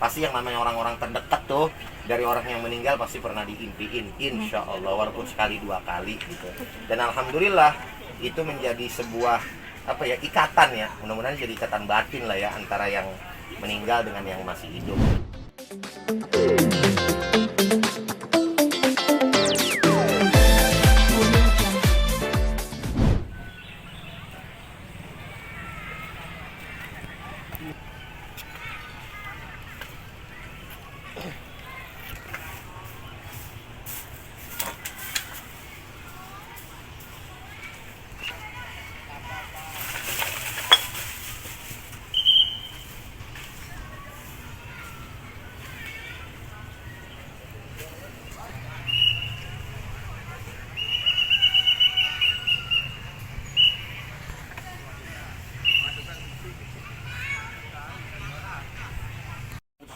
pasti yang namanya orang-orang terdekat tuh dari orang yang meninggal pasti pernah diimpiin, insya Allah, walaupun sekali 2 kali gitu. Dan alhamdulillah itu menjadi sebuah ikatan ya, mudah-mudahan jadi ikatan batin lah ya antara yang meninggal dengan yang masih hidup.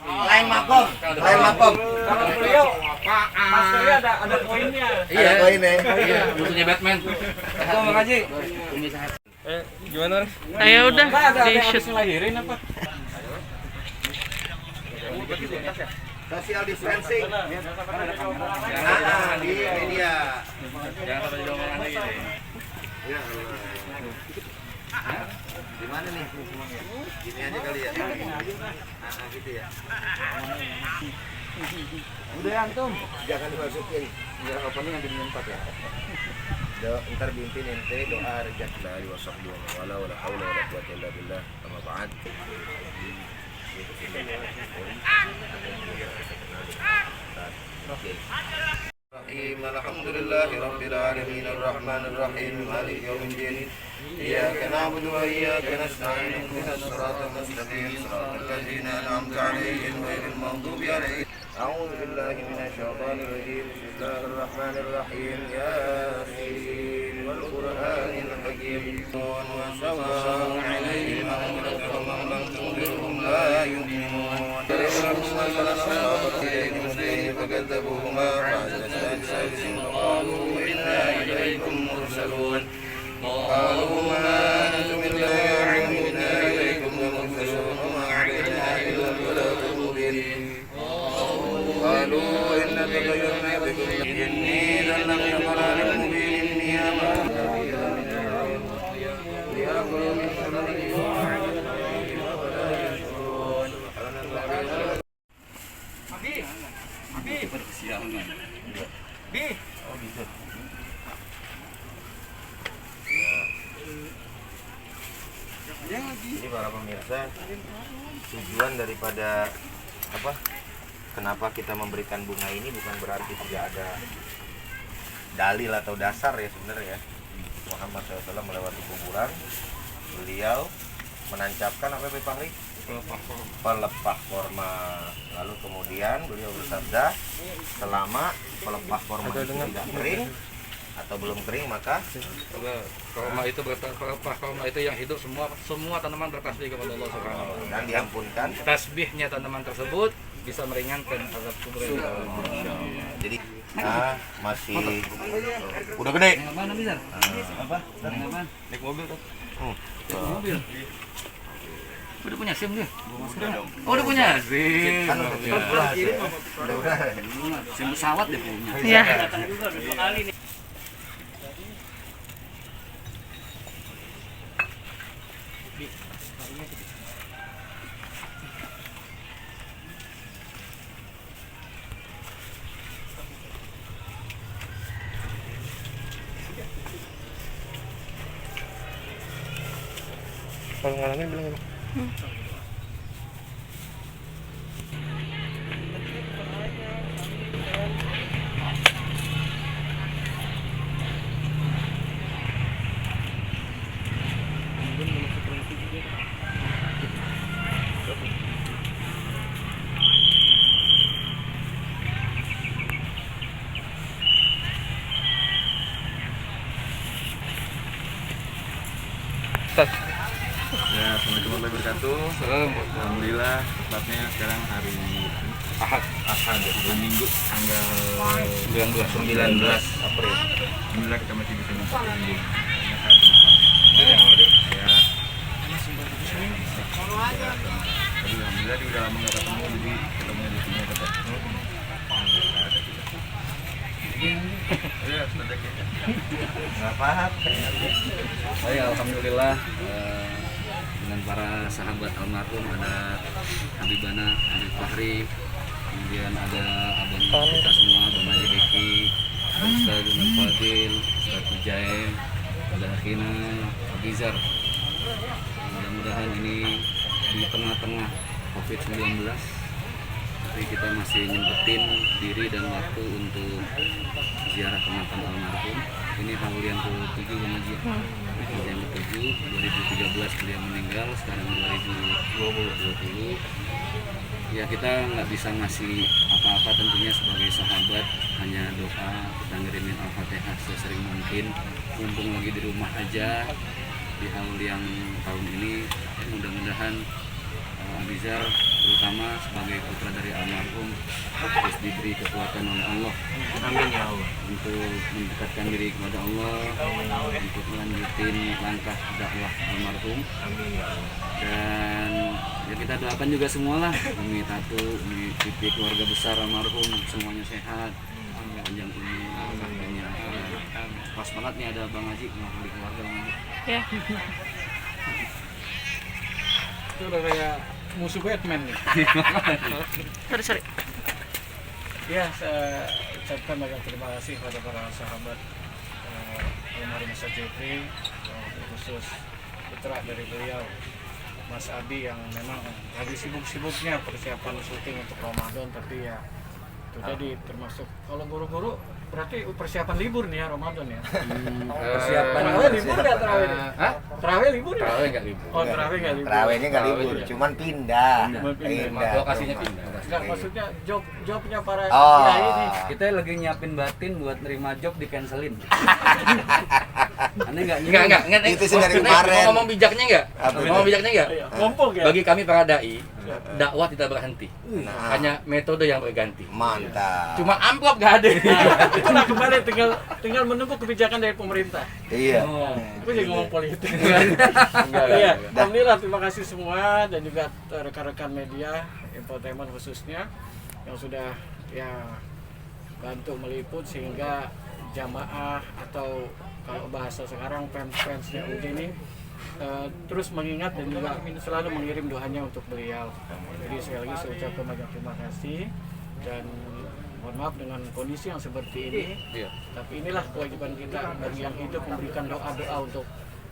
Lain makom. Kalau beliau maskernya ada koinnya. Iya, ada koinnya. Iya, butuhnya Batman. Bang Haji. Gimana? Ayo udah Ada di habis shoot. ngelahirin apa? Social distancing. Di media. Jangan sampai diomongan lagi nih. Ya Allah. Di mana nih? Gini aja kali ya. Gitu ya. Udah antum. Jangan dimasukin. Ya opening ada di 4 ya. Ntar bimbing ente doa rezeki dari wasahbihi wala haula wala quwwata illa billah. Amma ba'd. Alhamdulillahi rabbil alamin arrahmanir rahim maliki yaumiddin iyyaka na'budu wa iyyaka nasta'in ihdinas siratal mustaqim siratal ladzina an'amta 'alaihim ghairil maghdubi 'alaihim a'udzu billahi minasy syaithanir rajim bismillahir rahmanir rahim yasin wal qur'anil hakim wa sawa'un 'alaihim anzartahum am lam tunzirhum la yu'minun فكذبوهما فقالوا إنا إليكم مرسلون قالوا ما أنتم إلا إنا إليكم لمرسلون وما علينا إلا البلاغ المبين قالوا إنا تطيرنا بكم إني إذا لفي ضلال مبين إني آمنت ليأكلوا من ثمره ولا يشكرون Bi. Oh gitu. Ini para pemirsa, tujuan daripada kenapa kita memberikan bunga ini bukan berarti tidak ada dalil atau dasar ya sebenarnya. Muhammad SAW melewati kuburan, beliau menancapkan Pak Fahri? Pelepah korma. Lalu kemudian beliau bersabda, selama pelepah korma itu tidak kering atau belum kering maka Korma itu berpelepah, korma itu yang hidup, semua tanaman bertasbih kepada Allah Subhanahu wa taala. dan diampunkan. Tasbihnya tanaman tersebut bisa meringankan azab kubur. Jadi masih udah gede. Mana bisa? Apa? Naik mobil tuh. Mobil. Udah punya SIM dia? Oh, udah punya SIM. Kan udah SIM pesawat dia punya. Iya. Kalau ngalamin bilang apa? Ya, assalamualaikum warahmatullahi wabarakatuh. Alhamdulillah, tepatnya sekarang hari Ahad ya, hari Minggu tanggal 19 April. Alhamdulillah kita masih bisa mencapai ya. Alhamdulillah dia udah lama nggak ketemu, jadi syafaat. Saya alhamdulillah dengan para sahabat almarhum, ada Habibana, Habib Fahri, kemudian ada abang kita semua, Bang Haji Beki, Ustaz Junal Fadil, Ustaz Mujaim, ada Akhina, Abizar. Mudah-mudahan ini di tengah-tengah COVID-19 tapi kita masih nyempetin diri dan waktu untuk ziarah ke makam almarhum. Ini haul yang ke-7 Bang Haji. Haul yang ke-7, 2013 beliau meninggal, sekarang 2020. Ya kita nggak bisa ngasih apa-apa tentunya sebagai sahabat, hanya doa, kita ngirimin Al-Fatihah sesering mungkin, mumpung lagi di rumah aja di haul yang tahun ini. Mudah-mudahan Abizar terutama sebagai putra dari almarhum terus diberi kekuatan oleh Allah. Amin ya Allah. Untuk mendekatkan diri kepada Allah, untuk melanjutin langkah dakwah almarhum. Amin ya Allah. Dan ya kita doakan juga semualah, Umi Tatu, Umi Pipi, keluarga besar almarhum semuanya sehat, panjang umur, dunia akhirat. Pas banget nih ada Bang Haji mewakili keluarga Bang Haji. Ya. Itu udah kayak musuh Batman nih. Sorry. Ya, saya ucapkan banyak terima kasih kepada para sahabat almarhum Ustaz Jufri, khusus putra dari beliau Mas Abi yang memang lagi sibuk-sibuknya persiapan syuting untuk Ramadan, tapi ya itu tadi termasuk kalau guru-guru berarti persiapan libur nih ya Ramadan ya. Persiapan Terawih libur nggak terawih? Hah? Terawih libur ya? Terawih nggak libur. Oh, terawih nggak libur. Terawihnya nggak libur, cuman pindah. Lokasinya pindah. Enggak, maksudnya jobnya para Oh. kiai ini. Kita lagi nyiapin batin buat nerima job di cancelin. Aneh nggak? Enggak. Itu sih dari kemarin. Ngomong bijaknya enggak? Apa itu? Ngomong bijaknya enggak? Iya, mumpung ya. Bagi kami para dai, dakwah tidak berhenti. Nah, Hanya metode yang berganti. mantap. Cuma amplop nggak ada. Nah, itulah kembali tinggal menunggu kebijakan dari pemerintah. Iya. Gue jadi ngomong politik. Enggak. Iya, alhamdulillah terima kasih semua dan juga rekan-rekan media, infotainment khususnya yang sudah ya bantu meliput sehingga jamaah atau kalau bahasa sekarang fans-fansnya UD ini terus mengingat dan juga selalu mengirim doanya untuk beliau. Jadi sekali lagi saya ucapkan banyak terima kasih dan mohon maaf dengan kondisi yang seperti ini. Iya. Tapi inilah kewajiban kita bagi yang hidup memberikan doa-doa untuk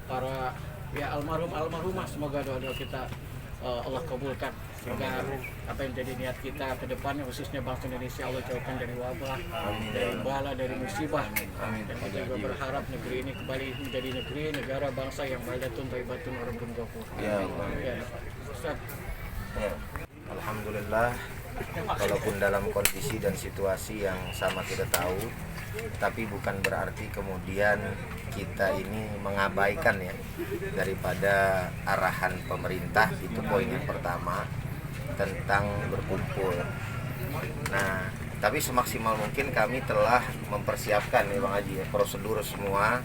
para ya almarhumah. Semoga doa-doa kita Allah kabulkan. Semoga apa yang jadi niat kita ke depannya khususnya bangsa Indonesia Allah jauhkan dari wabah, dari bala, dari musibah. Dan kita juga berharap negeri ini kembali menjadi negara bangsa yang baldatun thayyibatun wa rabbun ghafur. Ya Allah. Ya, Ustaz. Ya. Alhamdulillah, walaupun dalam kondisi dan situasi yang sama kita tahu, tapi bukan berarti kemudian kita ini mengabaikan ya daripada arahan pemerintah. Itu poin yang pertama tentang berkumpul. Nah, tapi semaksimal mungkin kami telah mempersiapkan ya Bang Haji ya, prosedur semua.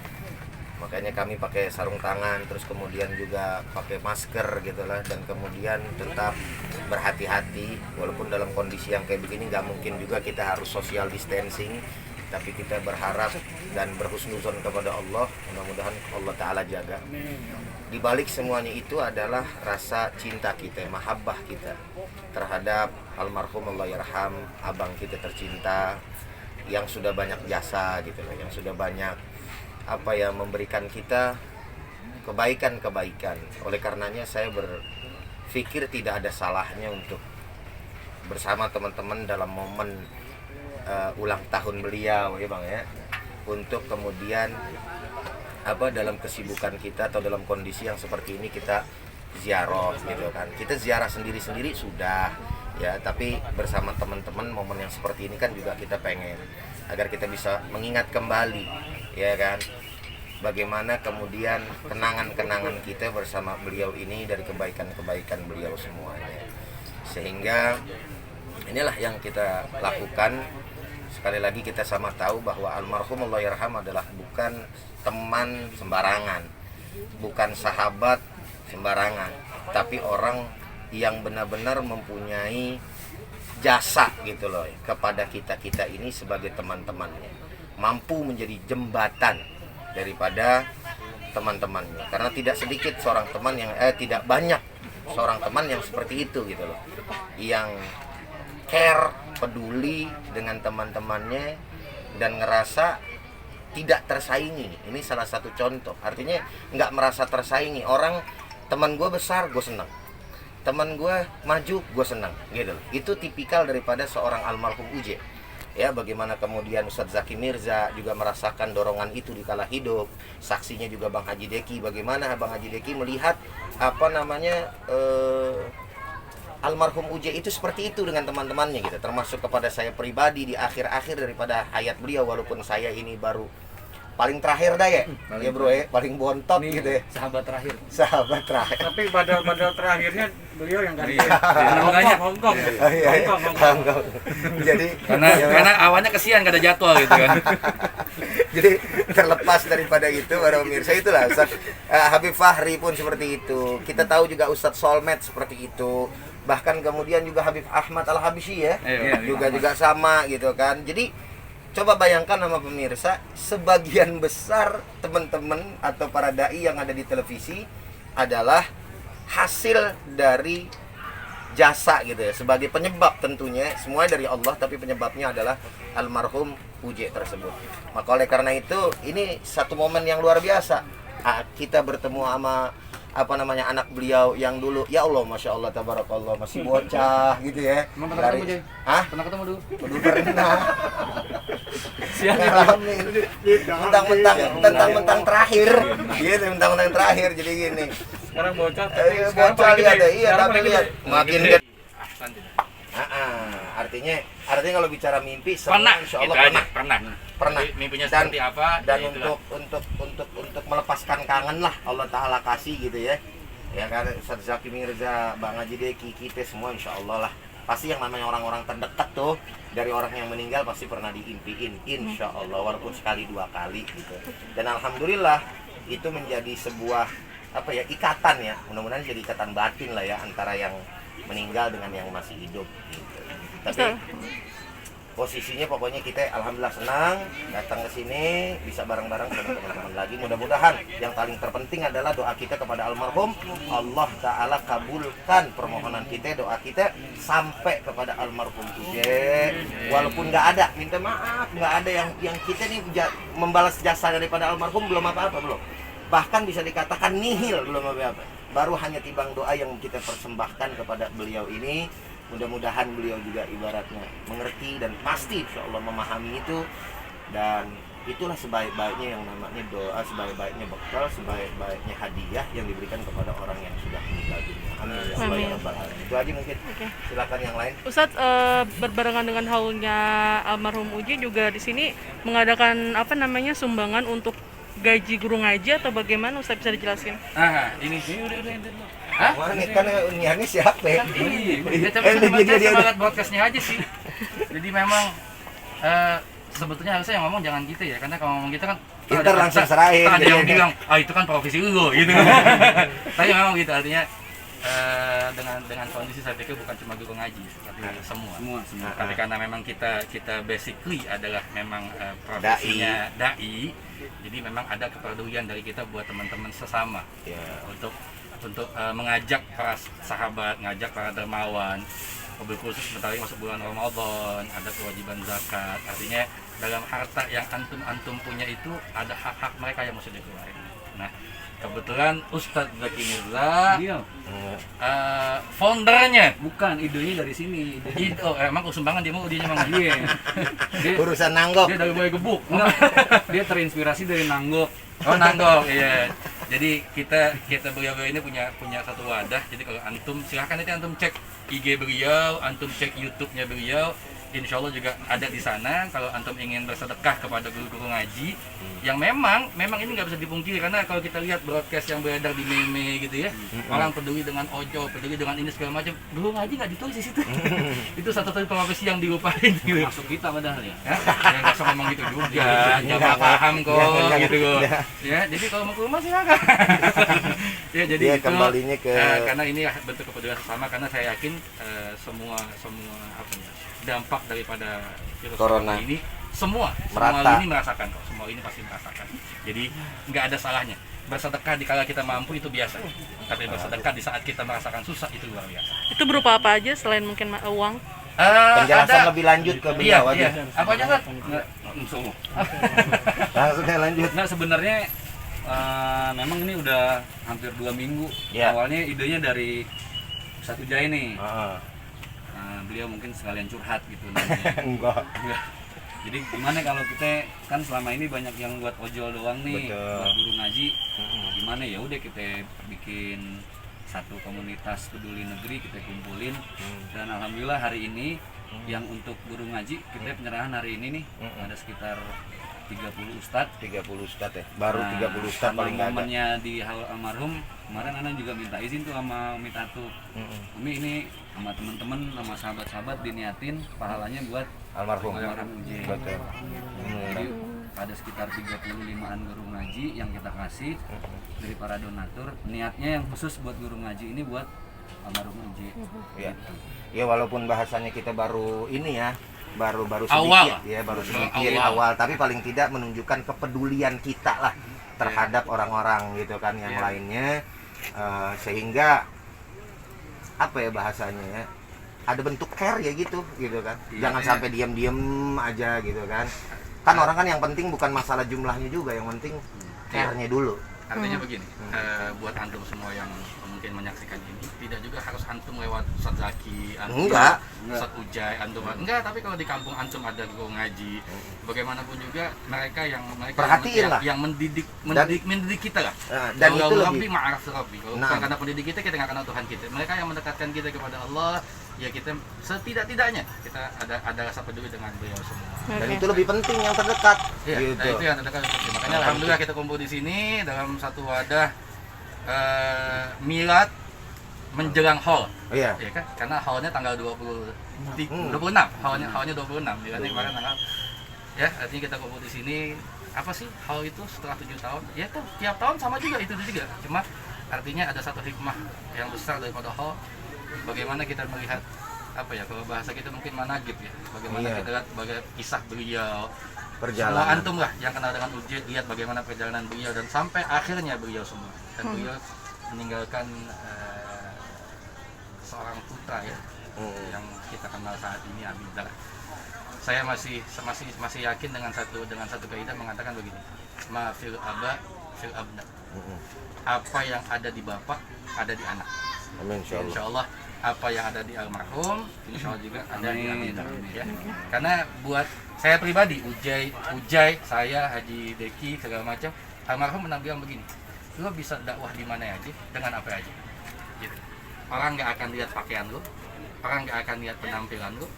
Makanya kami pakai sarung tangan, terus kemudian juga pakai masker gitu lah, dan kemudian tetap berhati-hati walaupun dalam kondisi yang kayak begini nggak mungkin juga kita harus social distancing, tapi kita berharap dan berhusnuzon kepada Allah, mudah-mudahan Allah Ta'ala jaga. Di balik semuanya itu adalah rasa cinta kita, mahabbah kita terhadap almarhum Allah yarham, abang kita tercinta yang sudah banyak jasa gitu loh, yang sudah banyak memberikan kita kebaikan-kebaikan. Oleh karenanya saya berpikir tidak ada salahnya untuk bersama teman-teman dalam momen ulang tahun beliau ya Bang ya, untuk kemudian dalam kesibukan kita atau dalam kondisi yang seperti ini kita ziarah gitu kan. Kita ziarah sendiri-sendiri sudah ya, tapi bersama teman-teman momen yang seperti ini kan juga kita pengen agar kita bisa mengingat kembali ya kan, bagaimana kemudian kenangan-kenangan kita bersama beliau ini dari kebaikan-kebaikan beliau semuanya. Sehingga inilah yang kita lakukan. Sekali lagi kita sama tahu bahwa almarhum Allah yarham adalah bukan teman sembarangan, bukan sahabat sembarangan, tapi orang yang benar-benar mempunyai jasa gitu loh kepada kita ini sebagai teman-temannya, mampu menjadi jembatan daripada teman-temannya. Karena tidak sedikit seorang teman yang tidak banyak seorang teman yang seperti itu gitu loh. Yang care, peduli dengan teman-temannya dan ngerasa tidak tersaingi. Ini salah satu contoh. Artinya nggak merasa tersaingi. Orang teman gue besar, gue senang. Teman gue maju, gue senang. Gitu. Itu tipikal daripada seorang almarhum Uje. Ya, bagaimana kemudian Ustadz Zaki Mirza juga merasakan dorongan itu di kala hidup. Saksinya juga Bang Haji Deki. Bagaimana Bang Haji Deki melihat almarhum Uje itu seperti itu dengan teman-temannya gitu. Termasuk kepada saya pribadi di akhir-akhir daripada hayat beliau, walaupun saya ini baru paling terakhir dah ya, ya bro ya, paling bontot Ini gitu ya. sahabat terakhir. Sahabat terakhir. Tapi badal-badal terakhirnya beliau yang ganti. Hongkong. Hongkong. Jadi Karena awalnya kesian gak ada jadwal gitu kan. jadi terlepas daripada itu para pemirsa, itulah Ustadz Habib Fahri pun seperti itu. Kita tahu juga Ustadz Solmed seperti itu. Bahkan kemudian juga Habib Ahmad Al-Habsyi ya, juga sama gitu kan. Jadi coba bayangkan sama pemirsa, sebagian besar teman-teman atau para dai yang ada di televisi adalah hasil dari jasa gitu ya, sebagai penyebab tentunya, semua dari Allah, tapi penyebabnya adalah almarhum Uje tersebut. Maka oleh karena itu, ini satu momen yang luar biasa. Kita bertemu sama anak beliau yang dulu, ya Allah, masya Allah, tabarakallah, masih bocah gitu ya. Emang pernah ketemu, Jay? Hah? Pernah ketemu dulu? Belum pernah. Siang Ngalamin. Mentang-mentang terakhir. Gitu, mentang-mentang terakhir. Jadi gini. Sekarang bocah, Bocah lihat deh, iya, tapi lihat makin gede. Ahsan tidak. Artinya kalau bicara mimpi, Pernah, insya Allah gitu aja, pernah. Pernah. Jadi, mimpinya Dan- seperti apa? Dan ya itulah. untuk melepaskan kangen lah Allah Ta'ala kasih gitu ya. Ya kan Ustadz Zaki Mirza, Bang Haji Deki, kita semua insya Allah lah. Pasti yang namanya orang-orang terdekat tuh, dari orang yang meninggal pasti pernah diimpiin, insya Allah, walaupun sekali dua kali gitu. Dan alhamdulillah itu menjadi sebuah ikatan ya, mudah-mudahan jadi ikatan batin lah ya antara yang meninggal dengan yang masih hidup gitu. Tapi posisinya pokoknya kita alhamdulillah senang datang ke sini, bisa bareng-bareng sama teman-teman lagi. Mudah-mudahan yang paling terpenting adalah doa kita kepada almarhum, Allah Ta'ala kabulkan permohonan kita, doa kita sampai kepada almarhum Uje. Walaupun nggak ada, minta maaf, nggak ada yang kita nih membalas jasa daripada almarhum belum apa-apa, belum. Bahkan bisa dikatakan nihil, belum apa-apa. Baru hanya timbang doa yang kita persembahkan kepada beliau ini. Mudah-mudahan beliau juga ibaratnya mengerti dan pasti insya Allah memahami itu. Dan itulah sebaik-baiknya yang namanya doa, sebaik-baiknya bekal, sebaik-baiknya hadiah yang diberikan kepada orang yang sudah meninggal dunia. Amin ya Allah ya Rabbal Alamin. Itu aja mungkin. Silakan yang lain. Ustadz, berbarengan dengan haulnya almarhum Uje juga di sini mengadakan sumbangan untuk gaji guru ngaji atau bagaimana, Ustadz bisa dijelaskan? Ini udah. Hah? Kan unyiannya siapa ya? Iya, tapi semangat broadcastnya aja sih. Jadi memang sebetulnya harusnya yang ngomong jangan gitu ya, karena kalau ngomong gitu kan Ntar langsung serahin. ada yang bilang, itu kan profesi lu gitu. Tapi memang gitu, artinya dengan kondisi saya pikir bukan cuma guru ngaji, tapi semua. Tapi karena memang kita basically adalah memang profesinya dai, jadi memang ada kepedulian dari kita buat teman-teman sesama untuk mengajak para sahabat, ngajak para dermawan. Mobil khusus sebentar lagi masuk bulan Ramadan, ada kewajiban zakat. Artinya dalam harta yang antum punya itu ada hak-hak mereka yang mesti dikeluarin. Nah, kebetulan Ustadz Zaki Mirza foundernya, Bukan, idenya dari sini. emang sumbangan dia mau idenya emang. Iya. Urusan nanggok. Dia dari mulai gebuk. Dia terinspirasi dari Nanggok. Oh, nanggok, iya. Jadi kita beliau ini punya satu wadah. Jadi kalau antum silahkan nanti antum cek IG beliau, antum cek YouTube-nya beliau. Insya Allah juga ada di sana. Kalau antum ingin bersedekah kepada guru-guru ngaji, yang memang ini nggak bisa dipungkiri, karena kalau kita lihat broadcast yang beredar di meme gitu ya, orang peduli dengan ojo, peduli dengan ini segala macam, guru ngaji nggak ditulis di situ. Itu satu-satunya profesi yang dilupain gitu. Masuk kita padahal ya. Ya nggak usah ngomong gitu juga, jangan paham kok gitu loh. Ya, jadi kalau mau ke rumah silakan. Ya, jadi Dia itu kembalinya ke karena ini bentuk kepedulian sesama, karena saya yakin semua dampak daripada virus Corona ini semua merata. ini merasakan kok, semua ini pasti merasakan. Jadi nggak ada salahnya. Bersedekah di kala kita mampu itu biasa, tapi bersedekah di saat kita merasakan susah itu luar biasa. Itu berupa apa aja selain mungkin uang? Penjelasan lebih lanjut ke beliau aja. Apa aja kan? Langsung lanjut. Nah sebenarnya memang ini udah hampir 2 minggu. Ya. Awalnya idenya dari Ustadz Ujai nih. Heeh. Beliau mungkin sekalian curhat gitu. Enggak. Jadi gimana kalau kita kan selama ini banyak yang buat ojol doang nih, Betul. buat guru ngaji. Gimana ya udah kita bikin satu komunitas peduli negeri, kita kumpulin. Dan alhamdulillah hari ini yang untuk guru ngaji kita penyerahan hari ini nih ada sekitar 30 ustadz. 30 ustadz ya. Baru 30 ustadz paling nggak ada. Momennya di haul almarhum kemarin Ana juga minta izin tuh sama Umi Tatu. Umi ini sama teman-teman sama sahabat-sahabat diniatin pahalanya buat Almarhum. Uji. Betul. Jadi ada sekitar 35an guru ngaji yang kita kasih dari para donatur. Niatnya yang khusus buat guru ngaji ini buat almarhum Uji. Ya. Ya walaupun bahasanya kita baru ini ya, baru sedikit Awal. ya, baru sedikit awal, tapi paling tidak menunjukkan kepedulian kita lah terhadap orang-orang gitu kan yang lainnya, sehingga apa ya bahasanya ya, ada bentuk care ya gitu kan. Jangan sampai diam-diam aja gitu kan. Kan orang kan yang penting bukan masalah jumlahnya juga, yang penting care-nya dulu. Artinya begini, buat antum semua yang mungkin menyaksikan ini, tidak juga harus antum lewat Ustadz Zaki, antum Enggak. Ustadz Ujai, antum enggak, tapi kalau di kampung antum ada guru ngaji, bagaimanapun juga mereka Perhatiin lah. yang mendidik kita lah. Dan itu lebih Rabbi ma'araf Rabbi. Kalau Nah. bukan karena pendidik kita nggak kenal Tuhan kita. Mereka yang mendekatkan kita kepada Allah, ya kita setidak-tidaknya kita ada rasa peduli dengan beliau semua. dan itu lebih penting yang terdekat Iya, gitu. nah itu yang terdekat. Makanya alhamdulillah kita kumpul di sini dalam satu wadah milad menjelang haul. Iya. Ya kan? Karena haulnya tanggal 26. Haulnya 26. Miladnya kemarin tanggal. Ya, artinya kita kumpul di sini. Apa sih haul itu setelah 7 tahun? Ya tuh tiap tahun sama juga itu juga. Cuma artinya ada satu hikmah yang besar daripada haul. Bagaimana kita melihat apa ya, kalau bahasa kita mungkin managib ya, bagaimana kita lihat kisah beliau, semua Perjalanan. antum lah yang kenal dengan Uji, lihat bagaimana perjalanan beliau dan sampai akhirnya beliau semua, dan beliau meninggalkan seorang putra ya, yang kita kenal saat ini, Abidar. Saya masih yakin dengan satu kaidah mengatakan begini, ma fil aba fil abna. Apa yang ada di bapak ada di anak. Amin Insyaallah apa yang ada di almarhum insyaallah juga ada di Abidar ya. Karena buat saya pribadi, Ujai, saya, Haji Deki segala macam, almarhum pernah bilang begini, lo bisa dakwah di mana aja dengan apa aja gitu. Orang nggak akan lihat pakaian lo, orang nggak akan lihat penampilan lo,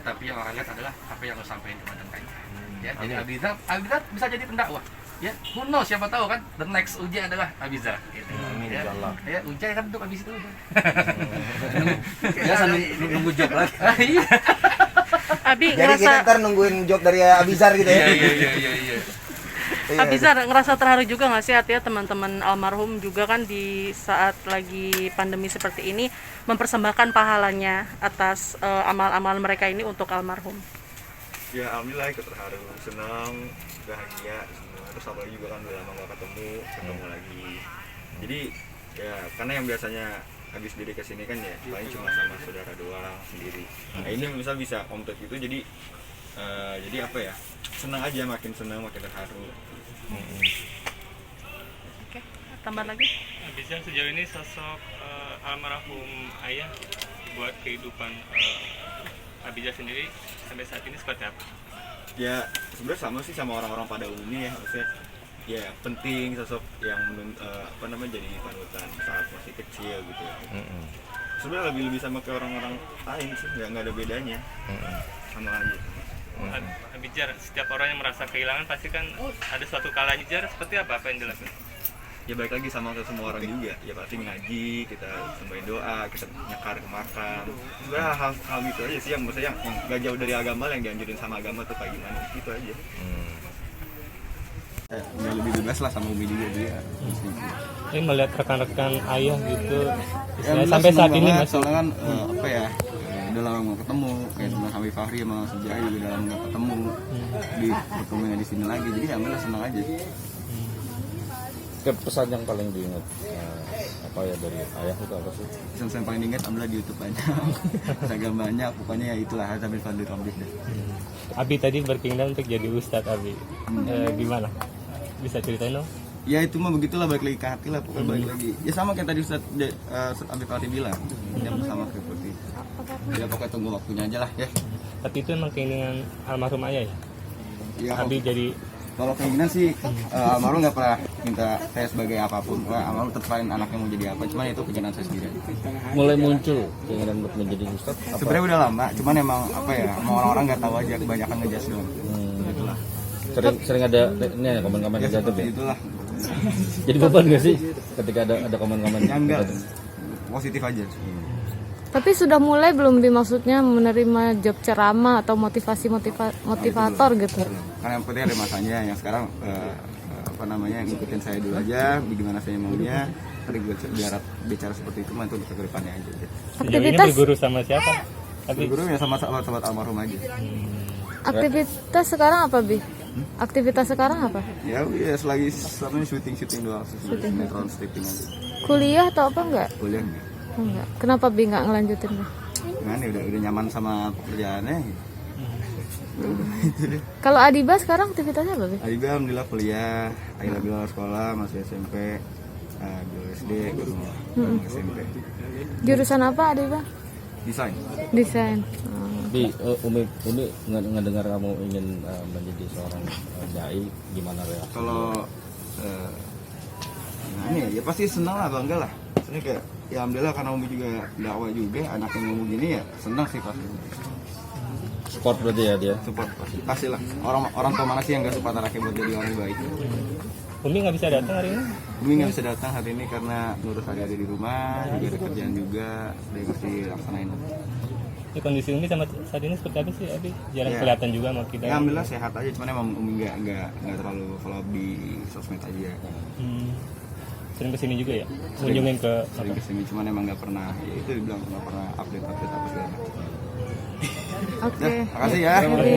tapi yang orang lihat adalah apa yang lo sampaikan kepada mereka ya. Jadi Abidar bisa jadi pendakwah ya, who knows, siapa tahu kan the next Ujai adalah Abizar gitu. Amin, Ya, insyaallah. ya Ujai kan untuk habis itu. Ya sambil nunggu job lagi. Iya. Abi Jadi kita ntar nungguin job dari Abizar gitu ya. Iya. Abizar ngerasa terharu juga nggak sih artinya teman-teman almarhum juga kan di saat lagi pandemi seperti ini mempersembahkan pahalanya atas amal-amal mereka ini untuk almarhum. Ya alhamdulillah ikut terharu, senang, bahagia, terus apalagi juga kan udah lama gak ketemu lagi. Jadi ya karena yang biasanya habis diri kesini kan ya paling cuma sama saudara doang sendiri. Nah ini misal bisa komplit gitu, jadi apa ya, senang aja, makin senang makin terharu. Oke, tambah lagi. Abizar sejauh ini sosok almarhum ayah buat kehidupan Abizar sendiri sampai saat ini seperti apa? Ya sebenarnya sama sih sama orang-orang pada umumnya ya, maksudnya ya penting sosok yang jadi panutan saat masih kecil gitu ya. Sebenarnya lebih sama ke orang-orang lain sih, nggak ada bedanya, sama aja. Abizar, setiap orang yang merasa kehilangan pasti kan ada suatu kalanya. Abizar seperti apa yang dilakukan? Ya balik lagi sama ke semua orang juga, ya pasti ngaji, kita sembahin doa, kita nyekar ke makam. Sebenarnya hal gitu aja sih yang maksudnya yang gak jauh dari agama, yang dianjurin sama agama tuh kayak gimana, gitu aja. Udah lebih bebas lah sama Umi juga dia. Ini melihat rekan-rekan ayah gitu, Ya, sampai saat ini banget, masih soalnya kan apa ya, udah lama nggak ketemu, kayak teman Habib Fahri sama Sujai juga udah lama nggak ketemu, di bertemunya di sini lagi, jadi alhamdulillah senang aja. Pesan yang paling diingat apa ya dari ayah itu apa sih? Pesan saya paling ingat alhamdulillah di YouTube banyak. Instagram banyak, pokoknya ya itulah sambil Fadli Robik deh. Abi tadi berkeinginan untuk jadi Ustadz Abi. Gimana? Bisa ceritain dong? Ya itu mah begitulah, balik lagi ke hati lah, pokoknya balik lagi. Ya sama kayak tadi Ustaz Abi Fatih bilang, yang sama seperti itu. Ya pokoknya tunggu waktunya aja lah ya. Tapi itu emang keinginan almarhum ayah ya? Ya Abi jadi kalau keinginan sih almarhum nggak pernah minta saya sebagai apapun. Wah, almarhum terpain anaknya mau jadi apa, cuman itu keinginan saya sendiri. Mulai muncul keinginan untuk menjadi ustadz apa? Sebenarnya udah lama, cuman emang apa ya, mau orang-orang nggak tahu aja, kebanyakan ngejas doang. Itulah. Sering ada ini ya komen-komen Ya negatif seperti ya. itulah. Jadi beban nggak sih ketika ada komen-komen Ya enggak, negatif? positif aja. Tapi sudah mulai belum Bi maksudnya menerima job ceramah atau motivator gitu? Karena yang penting ada masanya, yang sekarang apa namanya, ngikutin saya dulu aja, gimana saya maunya. Tadi gue bicara seperti itu, mah itu untuk kedepannya aja. sejauh ini Aktivitas berguru sama siapa? Abi Guru ya sama sahabat almarhum aja. aktivitas sekarang apa Bi? Aktivitas sekarang apa? Ya selagi sebenarnya syuting doang, sinetron stripping aja. Kuliah atau apa enggak? Kuliah enggak. Enggak. Kenapa Bi nggak ngelanjutin Bi? Gimana ya, udah nyaman sama pekerjaannya. Kalau Adiba sekarang aktivitasnya apa Bi? Adiba alhamdulillah kuliah, Ayla Bila sekolah, masih SMP, di SD, baru SMP. Jurusan apa Adiba? Desain. Desain. Bi, Umi nggak dengar kamu ingin menjadi seorang dai, gimana ya? Kalau gimana ya pasti senang lah, bangga lah. Ini kayak ya alhamdulillah karena Umi juga dakwah juga, anak yang ngomong gini ya senang sih pasti. Support berarti ya dia? Support pasti lah. Orang tua mana sih yang gak support anaknya buat jadi orang baik? Umi nggak bisa datang hari ini? Umi nggak bisa datang hari ini karena ngurus adik-adik di rumah, juga ada kerjaan juga, dia mesti laksanain. Ini kondisi Umi sama saat ini seperti apa sih Abi? Jarang Ya. kelihatan juga sama kita. Ya alhamdulillah sehat aja, cuman emang Umi nggak terlalu follow up di sosmed aja. Sering kesini juga ya? Kunjungin ke Sering kesini, cuman emang nggak pernah, ya itu dibilang nggak pernah update apa segala macam. Oke. Makasih ya. Oke.